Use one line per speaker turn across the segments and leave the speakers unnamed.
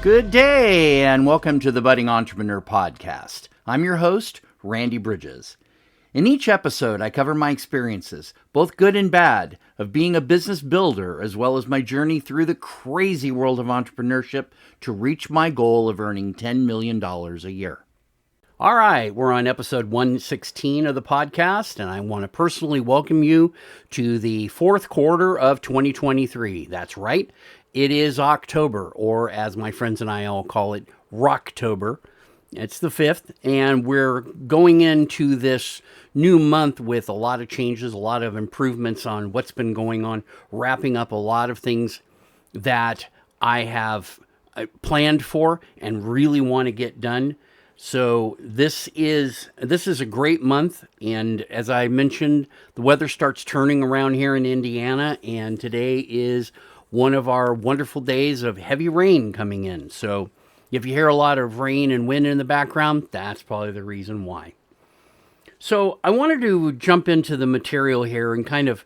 Good day, and welcome to the Budding Entrepreneur Podcast. I'm your host, Randy Bridges. In each episode, I cover my experiences, both good and bad, of being a business builder, as well as my journey through the crazy world of entrepreneurship to reach my goal of earning $10 million a year. All right, we're on episode 116 of the podcast, and I want to personally welcome you to the fourth quarter of 2023. That's right. It is October, or as my friends and I all call it, Rocktober. It's the 5th, and we're going into this new month with a lot of changes, a lot of improvements on what's been going on, wrapping up a lot of things that I have planned for and really want to get done. So this is a great month, and as I mentioned, the weather starts turning around here in Indiana, and today is one of our wonderful days of heavy rain coming in. So if you hear a lot of rain and wind in the background, that's probably the reason why. So I wanted to jump into the material here and kind of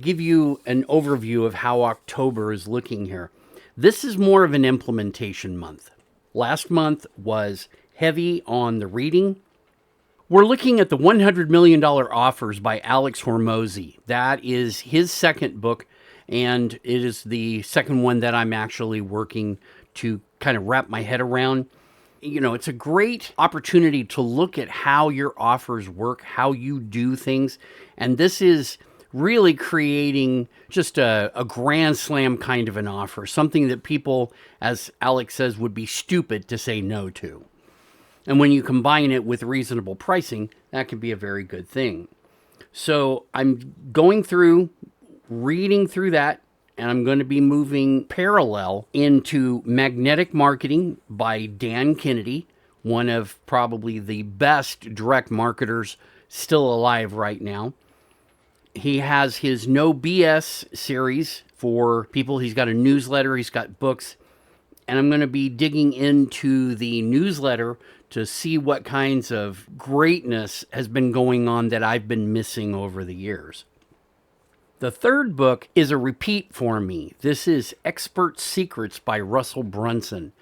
give you an overview of how October is looking here. This is more of an implementation month. Last month was heavy on the reading. We're looking at the $100 million offers by Alex Hormozi. That is his second book, and it is the second one that I'm actually working to kind of wrap my head around. You know, it's a great opportunity to look at how your offers work, how you do things. And this is really creating just a grand slam kind of an offer, something that people, as Alex says, would be stupid to say no to. And when you combine it with reasonable pricing, that can be a very good thing. So I'm going through, reading through that, and I'm going to be moving parallel into Magnetic Marketing by Dan Kennedy, one of probably the best direct marketers still alive right now. He has his No BS series for people. He's got a newsletter, he's got books, and I'm going to be digging into the newsletter to see what kinds of greatness has been going on that I've been missing over the years. The third book is a repeat for me. This is Expert Secrets by Russell Brunson.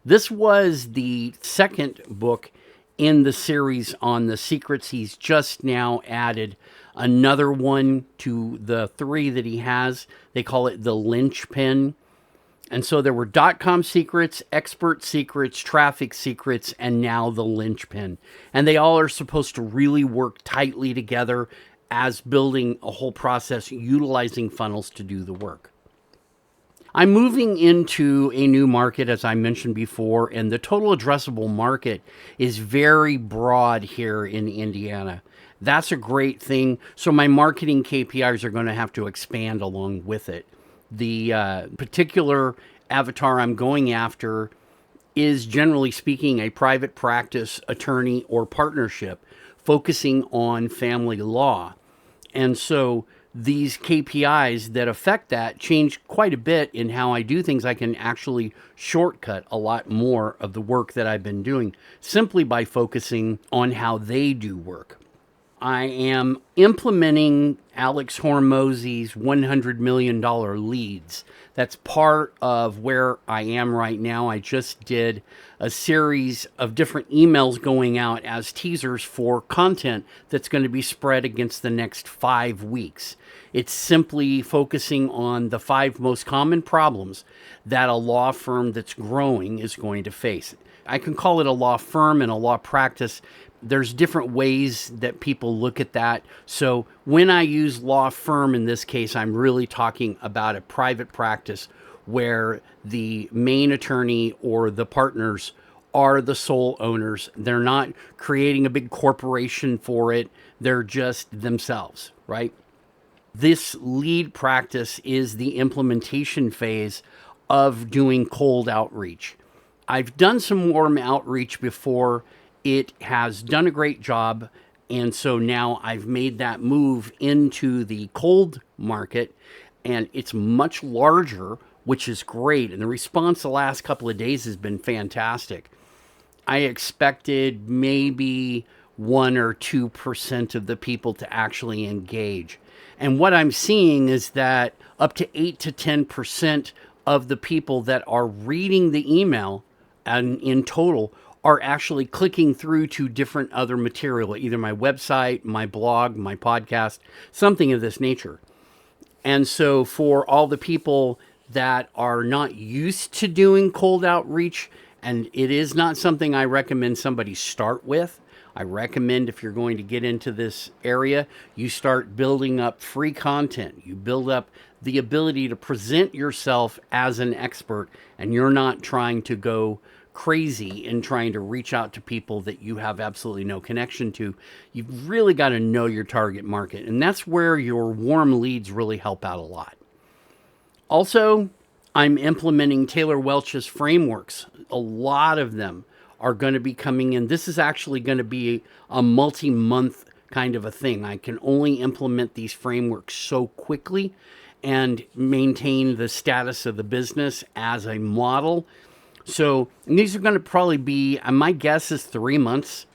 This was the second book in the series on the secrets. He's just now added another one to the three that he has. They call it the linchpin. And so there were .com secrets, expert secrets, traffic secrets, and now the linchpin. And they all are supposed to really work tightly together as building a whole process, utilizing funnels to do the work. I'm moving into a new market, as I mentioned before, and the total addressable market is very broad here in Indiana. That's a great thing. So my marketing KPIs are going to have to expand along with it. The particular avatar I'm going after is, generally speaking, a private practice attorney or partnership focusing on family law. And so these KPIs that affect that change quite a bit in how I do things. I can actually shortcut a lot more of the work that I've been doing simply by focusing on how they do work. I am implementing Alex Hormozi's $100 million leads. That's part of where I am right now. I just did a series of different emails going out as teasers for content that's going to be spread against the next 5 weeks. It's simply focusing on the 5 most common problems that a law firm that's growing is going to face. I can call it a law firm and a law practice. There's different ways that people look at that. So when I use law firm in this case, I'm really talking about a private practice where the main attorney or the partners are the sole owners. They're not creating a big corporation for it. They're just themselves, right? This lead practice is the implementation phase of doing cold outreach. I've done some warm outreach before. It has done a great job, and so now I've made that move into the cold market, and it's much larger, which is great, and the response the last couple of days has been fantastic. I expected maybe 1 or 2% of the people to actually engage, and what I'm seeing is that up to 8 to 10% of the people that are reading the email and in total are actually clicking through to different other material, either my website, my blog, my podcast, something of this nature. And so for all the people that are not used to doing cold outreach, and it is not something I recommend somebody start with. I recommend if you're going to get into this area, you start building up free content. You build up the ability to present yourself as an expert, and you're not trying to go crazy in trying to reach out to people that you have absolutely no connection to. You've really got to know your target market, and that's where your warm leads really help out a lot. Also, I'm implementing Taylor Welch's frameworks. A lot of them are going to be coming in. This is actually going to be a multi-month kind of a thing. I can only implement these frameworks so quickly and maintain the status of the business as a model. So these are going to probably be, my guess is 3 months,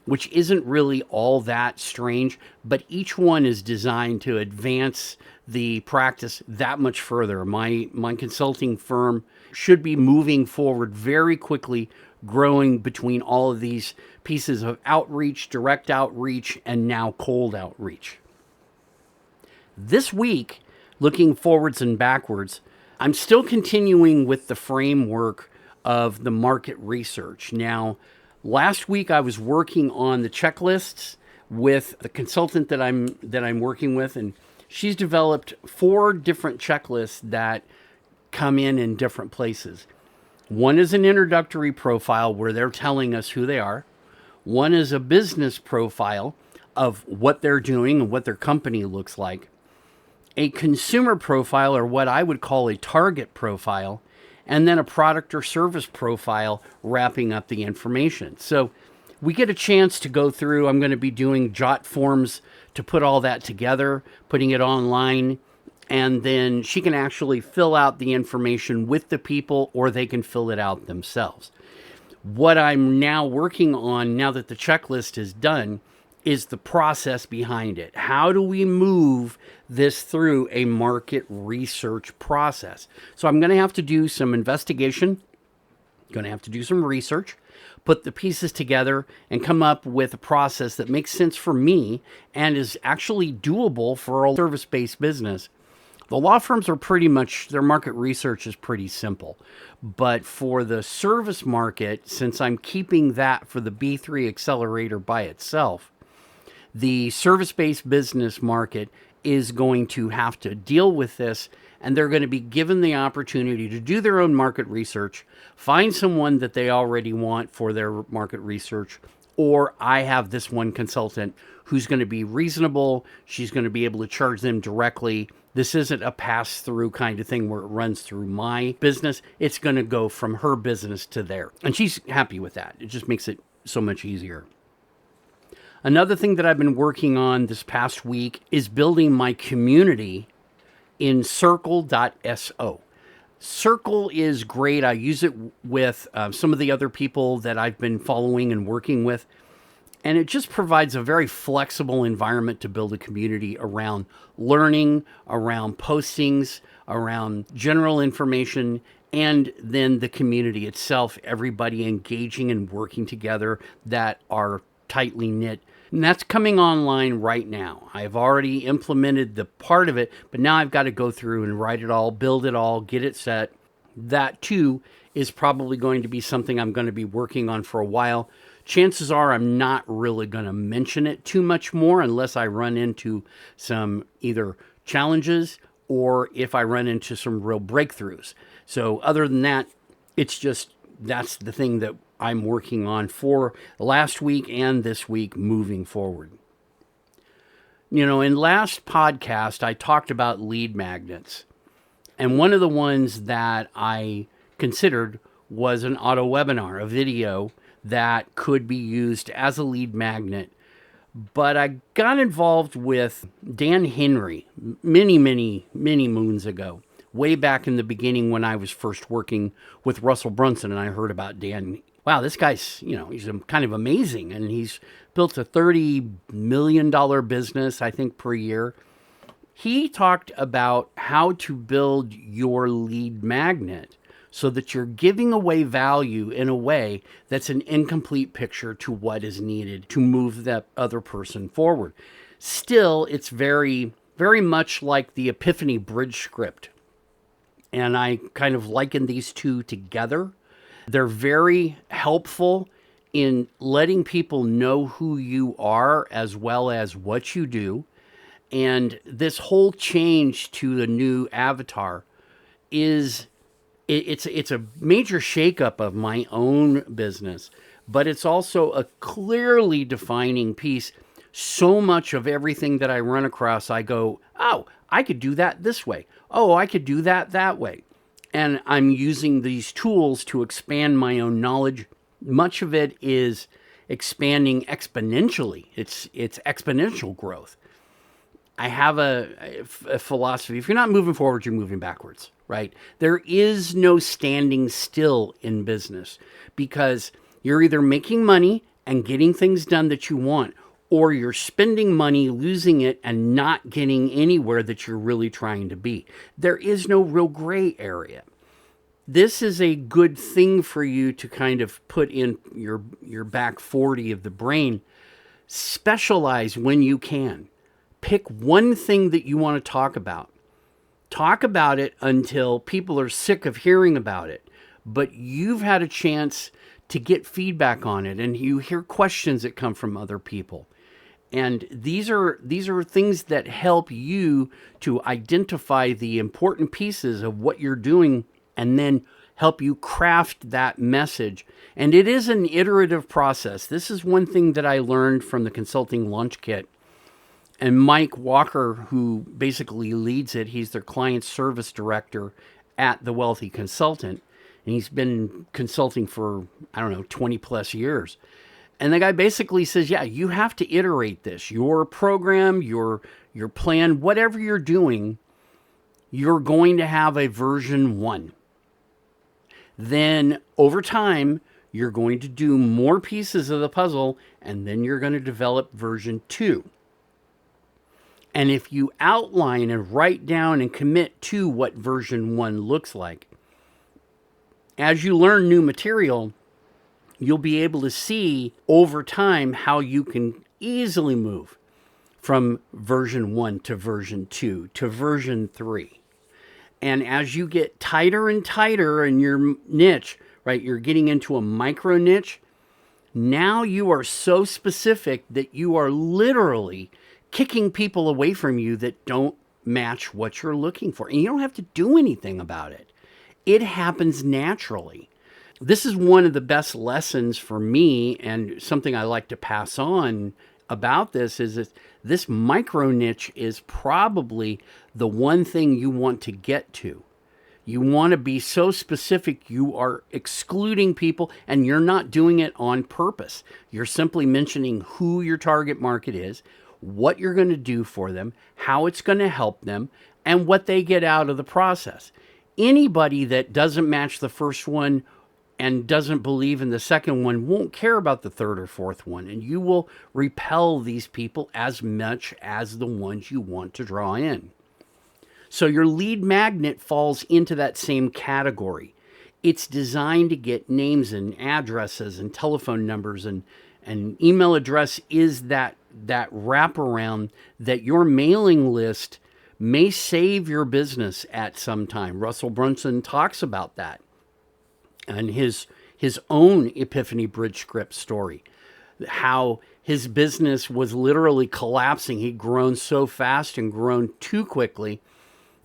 which isn't really all that strange, but each one is designed to advance the practice that much further. My consulting firm should be moving forward very quickly, growing between all of these pieces of outreach, direct outreach, and now cold outreach. This week, looking forwards and backwards, I'm still continuing with the framework of the market research. Now, last week I was working on the checklists with the consultant that I'm working with, and she's developed 4 different checklists that come in different places. One is an introductory profile where they're telling us who they are. One is a business profile of what they're doing and what their company looks like. A consumer profile, or what I would call a target profile, and then a product or service profile wrapping up the information. So we get a chance to go through. I'm going to be doing jot forms to put all that together, putting it online, and then she can actually fill out the information with the people, or they can fill it out themselves. What I'm now working on, now that the checklist is done, is the process behind it. How do we move this through a market research process? So I'm going to have to do some investigation, going to have to do some research, put the pieces together, and come up with a process that makes sense for me and is actually doable for a service-based business. The law firms are pretty much, their market research is pretty simple. But for the service market, since I'm keeping that for the B3 accelerator by itself, the service-based business market is going to have to deal with this, and they're going to be given the opportunity to do their own market research, find someone that they already want for their market research, or I have this one consultant who's going to be reasonable. She's going to be able to charge them directly. This isn't a pass-through kind of thing where it runs through my business. It's going to go from her business to there. And she's happy with that. It just makes it so much easier. Another thing that I've been working on this past week is building my community in circle.so. Circle is great. I use it with some of the other people that I've been following and working with. And it just provides a very flexible environment to build a community around learning, around postings, around general information, and then the community itself, everybody engaging and working together that are tightly knit. And that's coming online right now. I've already implemented the part of it, but now I've got to go through and write it all, build it all, get it set. That too is probably going to be something I'm going to be working on for a while. Chances are I'm not really going to mention it too much more unless I run into some either challenges or if I run into some real breakthroughs. So other than that, it's just, that's the thing that I'm working on for last week and this week moving forward. You know, in last podcast, I talked about lead magnets. And one of the ones that I considered was an auto webinar, a video that could be used as a lead magnet. But I got involved with Dan Henry many moons ago, way back in the beginning when I was first working with Russell Brunson, and I heard about Dan. Wow, this guy's, he's kind of amazing, and he's built a $30 million business, I think, per year. He talked about how to build your lead magnet so that you're giving away value in a way that's an incomplete picture to what is needed to move that other person forward. Still, it's very, very much like the Epiphany Bridge script. And I kind of liken these two together. They're very helpful in letting people know who you are as well as what you do. And this whole change to the new avatar is it's a major shakeup of my own business, but it's also a clearly defining piece. So much of everything that I run across, I go, oh, I could do that this way. Oh, I could do that way. And I'm using these tools to expand my own knowledge. Much of it is expanding exponentially. It's exponential growth. I have a philosophy. If you're not moving forward, you're moving backwards, right? There is no standing still in business, because you're either making money and getting things done that you want, or you're spending money, losing it, and not getting anywhere that you're really trying to be. There is no real gray area. This is a good thing for you to kind of put in your back 40 of the brain. Specialize when you can. Pick one thing that you want to talk about. Talk about it until people are sick of hearing about it. But you've had a chance to get feedback on it, and you hear questions that come from other people. And these are things that help you to identify the important pieces of what you're doing, and then help you craft that message. And it is an iterative process. This is one thing that I learned from the Consulting Launch Kit. And Mike Walker, who basically leads it, he's their client service director at The Wealthy Consultant. And he's been consulting for, 20 plus years. And the guy basically says, yeah, you have to iterate this. Your program, your plan, whatever you're doing, you're going to have a version 1. Then over time, you're going to do more pieces of the puzzle, and then you're going to develop version 2. And if you outline and write down and commit to what version 1 looks like, as you learn new material, you'll be able to see over time how you can easily move from version 1 to version 2 to version 3. And as you get tighter and tighter in your niche, right, you're getting into a micro niche. Now you are so specific that you are literally kicking people away from you that don't match what you're looking for. And you don't have to do anything about it. It happens naturally. This is one of the best lessons for me, and something I like to pass on about this is that this micro niche is probably the one thing you want to get to. You want to be so specific you are excluding people, and you're not doing it on purpose. You're simply mentioning who your target market is, what you're going to do for them, how it's going to help them, and what they get out of the process. Anybody that doesn't match the first one and doesn't believe in the second one won't care about the third or fourth one, and you will repel these people as much as the ones you want to draw in. So your lead magnet falls into that same category. It's designed to get names and addresses and telephone numbers, and email address is that wraparound that your mailing list may save your business at some time. Russell Brunson talks about that and his own Epiphany Bridge script story, how his business was literally collapsing. He'd grown so fast and grown too quickly,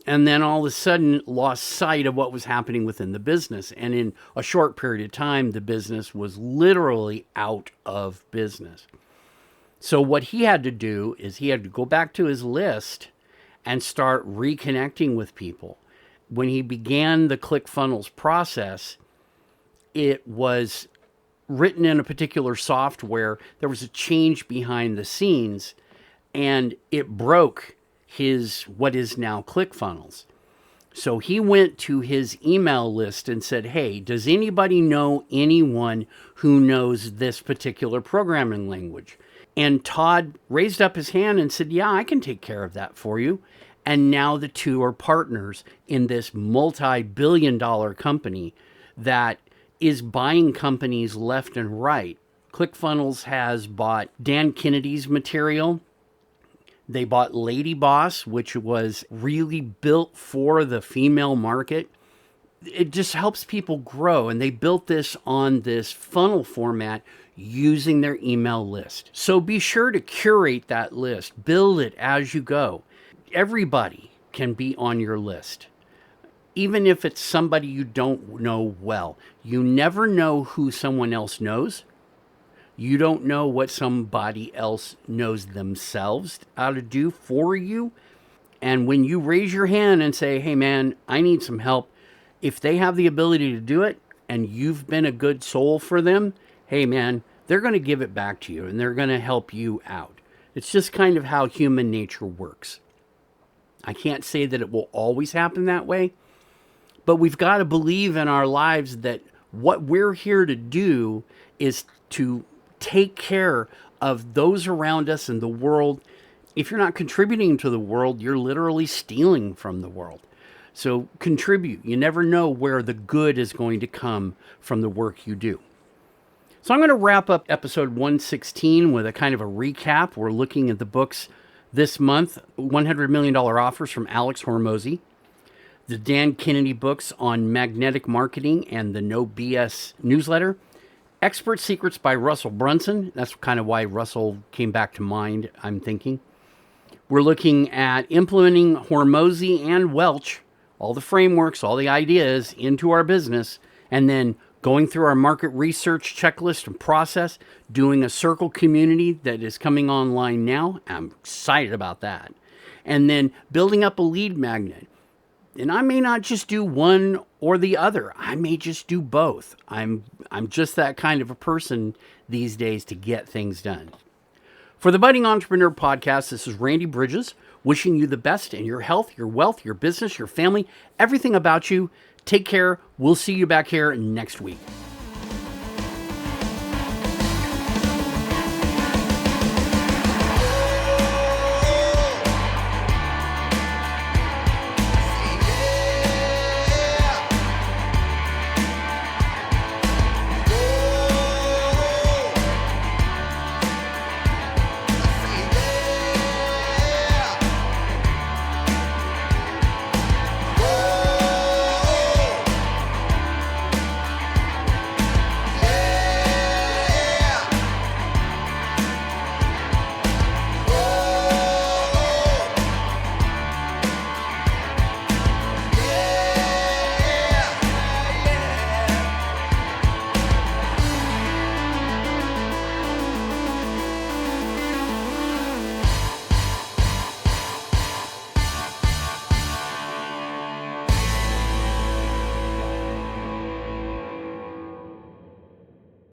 and then all of a sudden lost sight of what was happening within the business. And in a short period of time, the business was literally out of business. So what he had to do is he had to go back to his list and start reconnecting with people. When he began the ClickFunnels process, it was written in a particular software. There was a change behind the scenes, and it broke what is now ClickFunnels. So he went to his email list and said, hey, does anybody know anyone who knows this particular programming language? And Todd raised up his hand and said, yeah, I can take care of that for you. And now the two are partners in this multi-billion-dollar company that is buying companies left and right. ClickFunnels has bought Dan Kennedy's material. They bought Lady Boss, which was really built for the female market. It just helps people grow. And they built this on this funnel format using their email list. So be sure to curate that list, build it as you go. Everybody can be on your list, even if it's somebody you don't know well. You never know who someone else knows. You don't know what somebody else knows themselves how to do for you. And when you raise your hand and say, hey man, I need some help, if they have the ability to do it and you've been a good soul for them, hey man, they're going to give it back to you and they're going to help you out. It's just kind of how human nature works. I can't say that it will always happen that way, but we've got to believe in our lives that what we're here to do is to take care of those around us in the world. If you're not contributing to the world, you're literally stealing from the world. So contribute. You never know where the good is going to come from the work you do. So I'm going to wrap up episode 116 with a kind of a recap. We're looking at the books this month: $100 Million Offers from Alex Hormozi, the Dan Kennedy books on magnetic marketing and the No BS newsletter, Expert Secrets by Russell Brunson. That's kind of why Russell came back to mind, I'm thinking. We're looking at implementing Hormozi and Welch, all the frameworks, all the ideas into our business, and then going through our market research checklist and process, doing a circle community that is coming online now. I'm excited about that. And then building up a lead magnet. And I may not just do one or the other. I may just do both. I'm just that kind of a person these days to get things done. For the Budding Entrepreneur Podcast, this is Randy Bridges, wishing you the best in your health, your wealth, your business, your family, everything about you. Take care. We'll see you back here next week.